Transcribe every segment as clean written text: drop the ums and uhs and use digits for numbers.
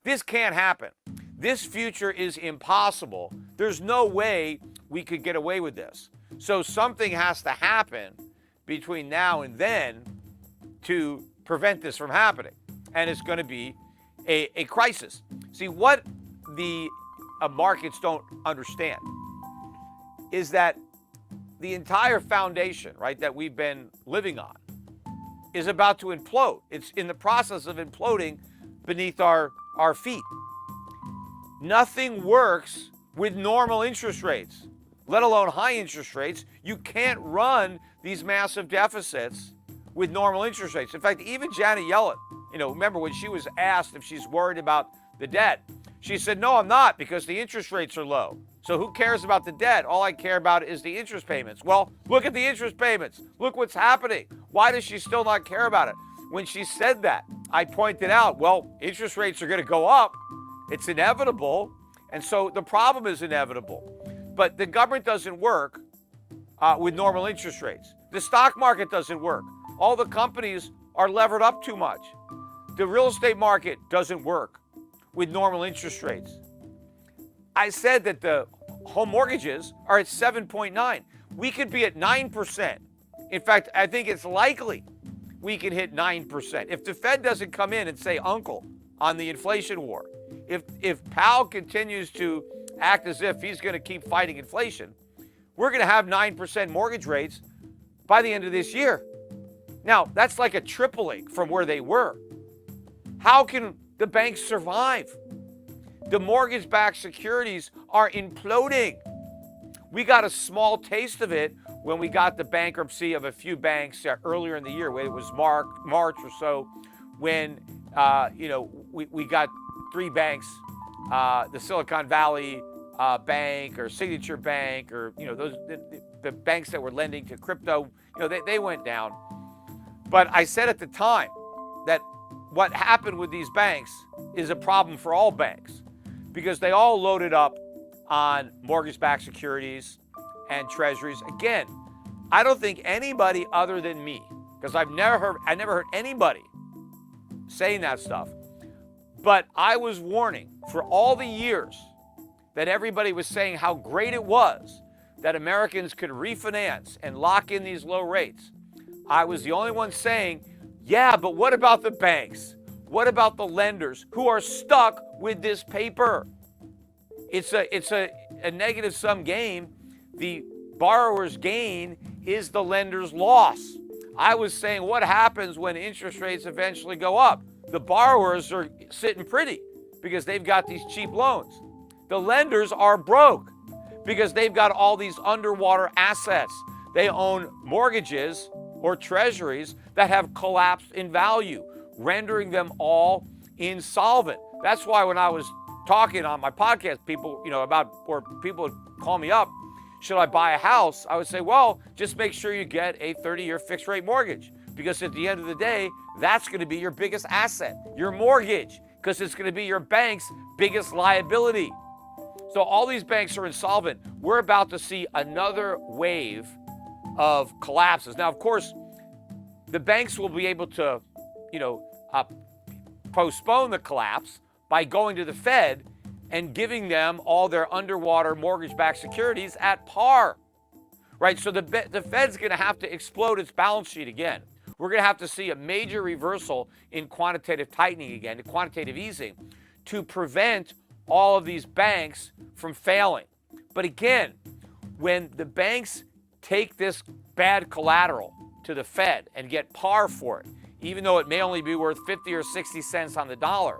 This can't happen. This future is impossible. There's no way we could get away with this. So something has to happen between now and then to prevent this from happening. And it's going to be a crisis. See, what the markets don't understand is that the entire foundation, right, that we've been living on is about to implode. It's in the process of imploding beneath our feet. Nothing works with normal interest rates, let alone high interest rates. You can't run these massive deficits with normal interest rates. In fact, even Janet Yellen, remember when she was asked if she's worried about the debt, she said, no, I'm not, because the interest rates are low. So who cares about the debt? All I care about is the interest payments. Well, look at the interest payments. Look what's happening. Why does she still not care about it? When she said that, I pointed out, well, interest rates are going to go up. It's inevitable. And so the problem is inevitable. But the government doesn't work with normal interest rates. The stock market doesn't work. All the companies are levered up too much. The real estate market doesn't work with normal interest rates. I said that the home mortgages are at 7.9. We could be at 9%. In fact, I think it's likely we can hit 9%. If the Fed doesn't come in and say uncle on the inflation war, if Powell continues to act as if he's going to keep fighting inflation, we're going to have 9% mortgage rates by the end of this year. Now, that's like a tripling from where they were. How can the banks survive? The mortgage-backed securities are imploding. We got a small taste of it when we got the bankruptcy of a few banks earlier in the year. It was March or so when we got three banks, the Silicon Valley Bank or Signature Bank, or the banks that were lending to crypto. They went down. But I said at the time that what happened with these banks is a problem for all banks, because they all loaded up on mortgage-backed securities and treasuries. Again, I don't think anybody other than me, because I never heard anybody saying that stuff, but I was warning for all the years that everybody was saying how great it was that Americans could refinance and lock in these low rates. I was the only one saying, yeah, but what about the banks? What about the lenders who are stuck with this paper? It's a negative sum game. The borrower's gain is the lender's loss. I was saying, what happens when interest rates eventually go up? The borrowers are sitting pretty because they've got these cheap loans. The lenders are broke because they've got all these underwater assets. They own mortgages or treasuries that have collapsed in value, rendering them all insolvent. That's why when I was talking on my podcast, people would call me up, should I buy a house? I would say, well, just make sure you get a 30-year fixed rate mortgage, because at the end of the day, that's going to be your biggest asset, your mortgage, because it's going to be your bank's biggest liability. So all these banks are insolvent. We're about to see another wave of collapses. Now, of course, the banks will be able to, postpone the collapse by going to the Fed and giving them all their underwater mortgage-backed securities at par, right? So the Fed's going to have to explode its balance sheet again. We're going to have to see a major reversal in quantitative tightening again, quantitative easing, to prevent all of these banks from failing. But again, when the banks take this bad collateral to the Fed and get par for it, even though it may only be worth 50 or 60 cents on the dollar,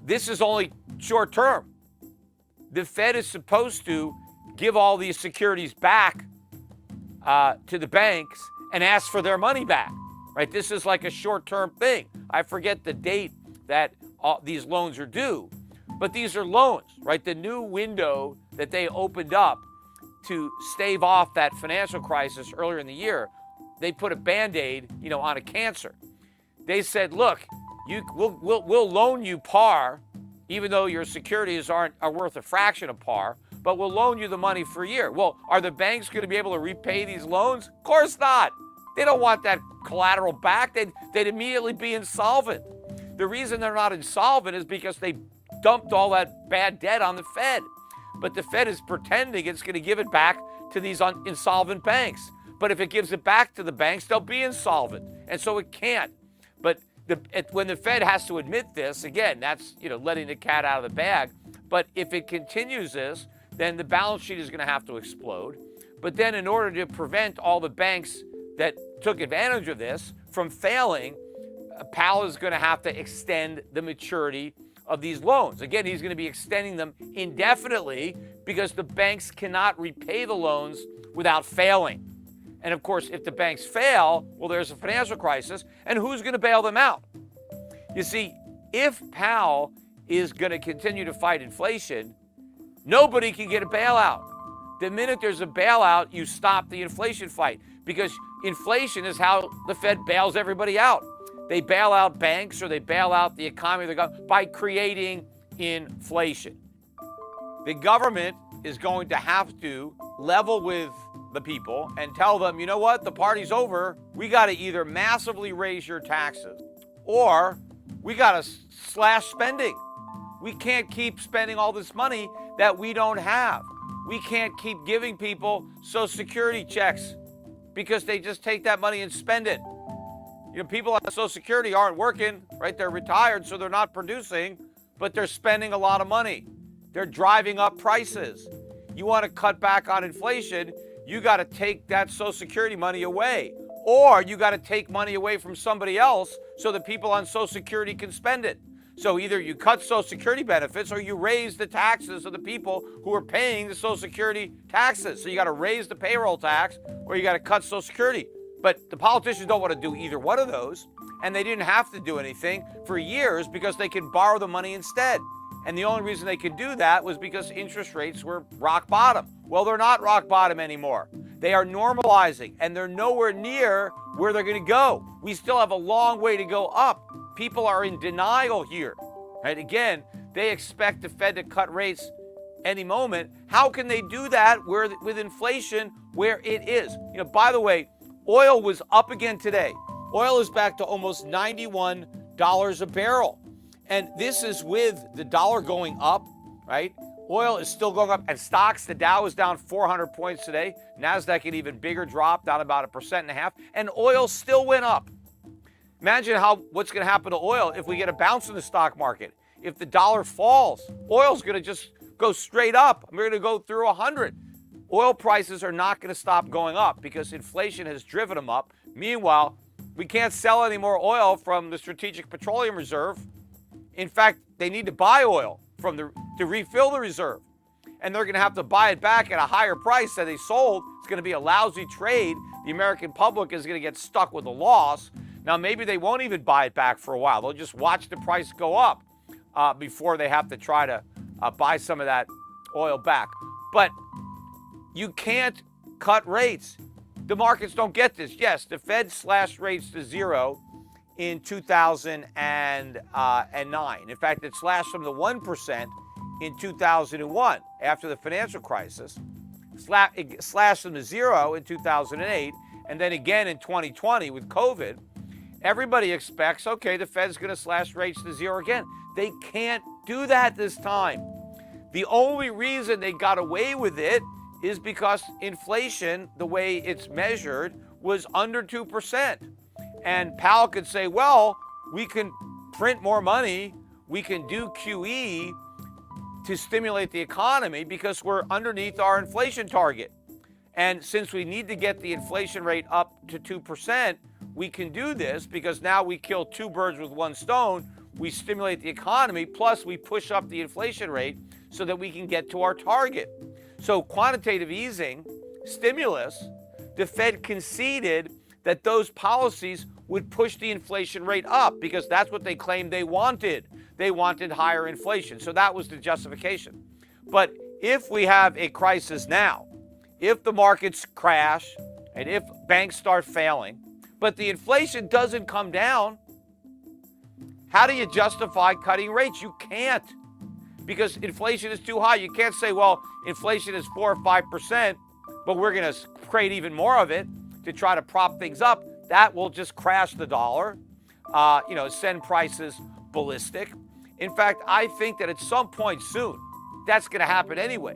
this is only short term. The Fed is supposed to give all these securities back to the banks and ask for their money back, right? This is like a short-term thing. I forget the date that these loans are due, but these are loans, right? The new window that they opened up to stave off that financial crisis earlier in the year, they put a Band-Aid, on a cancer. They said, look, we'll loan you par, even though your securities are worth a fraction of par, but we'll loan you the money for a year. Well, are the banks going to be able to repay these loans? Of course not. They don't want that collateral back. They'd immediately be insolvent. The reason they're not insolvent is because they dumped all that bad debt on the Fed. But the Fed is pretending it's going to give it back to these insolvent banks. But if it gives it back to the banks, they'll be insolvent. And so it can't. But when the Fed has to admit this, again, that's letting the cat out of the bag. But if it continues this, then the balance sheet is going to have to explode. But then in order to prevent all the banks that took advantage of this from failing, Powell is going to have to extend the maturity of these loans. Again, he's going to be extending them indefinitely because the banks cannot repay the loans without failing. And of course, if the banks fail, well, there's a financial crisis, and who's going to bail them out? You see, if Powell is going to continue to fight inflation, nobody can get a bailout. The minute there's a bailout, you stop the inflation fight, because inflation is how the Fed bails everybody out. They bail out banks or they bail out the economy by creating inflation. The government is going to have to level with the people and tell them, you know what, the party's over. We got to either massively raise your taxes or we got to slash spending. We can't keep spending all this money that we don't have. We can't keep giving people Social Security checks because they just take that money and spend it. People on Social Security aren't working, right? They're retired, so they're not producing, but they're spending a lot of money. They're driving up prices. You want to cut back on inflation, you got to take that Social Security money away. Or you got to take money away from somebody else so that people on Social Security can spend it. So either you cut Social Security benefits or you raise the taxes of the people who are paying the Social Security taxes. So you got to raise the payroll tax or you got to cut Social Security. But the politicians don't want to do either one of those, and they didn't have to do anything for years because they can borrow the money instead. And the only reason they could do that was because interest rates were rock bottom. Well, they're not rock bottom anymore. They are normalizing, and they're nowhere near where they're going to go. We still have a long way to go up. People are in denial here. Right? Again, they expect the Fed to cut rates any moment. How can they do that with inflation where it is? By the way, oil was up again today. Oil is back to almost $91 a barrel. And this is with the dollar going up, right? Oil is still going up. And stocks, the Dow is down 400 points today. NASDAQ an even bigger drop, down about 1.5%. And oil still went up. Imagine what's going to happen to oil if we get a bounce in the stock market. If the dollar falls, oil's going to just go straight up. We're going to go through 100. Oil prices are not going to stop going up because inflation has driven them up. Meanwhile, we can't sell any more oil from the Strategic Petroleum Reserve. In fact, they need to buy oil to refill the reserve. And they're going to have to buy it back at a higher price than they sold. It's going to be a lousy trade. The American public is going to get stuck with a loss. Now, maybe they won't even buy it back for a while. They'll just watch the price go up before they have to try to buy some of that oil back. But you can't cut rates. The markets don't get this. Yes, the Fed slashed rates to zero in 2009. In fact, it slashed them to 1% in 2001 after the financial crisis. It slashed them to zero in 2008, and then again in 2020 with COVID. Everybody expects, okay, the Fed's going to slash rates to zero again. They can't do that this time. The only reason they got away with it is because inflation, the way it's measured, was under 2%. And Powell could say, well, we can print more money, we can do QE to stimulate the economy because we're underneath our inflation target. And since we need to get the inflation rate up to 2%, we can do this because now we kill two birds with one stone. We stimulate the economy, plus we push up the inflation rate so that we can get to our target. So quantitative easing, stimulus, the Fed conceded that those policies would push the inflation rate up because that's what they claimed they wanted. They wanted higher inflation. So that was the justification. But if we have a crisis now, if the markets crash and if banks start failing, but the inflation doesn't come down, how do you justify cutting rates? You can't, because inflation is too high. You can't say, well, inflation is 4 or 5%, but we're going to create even more of it to try to prop things up. That will just crash the dollar, send prices ballistic. In fact, I think that at some point soon, that's going to happen anyway.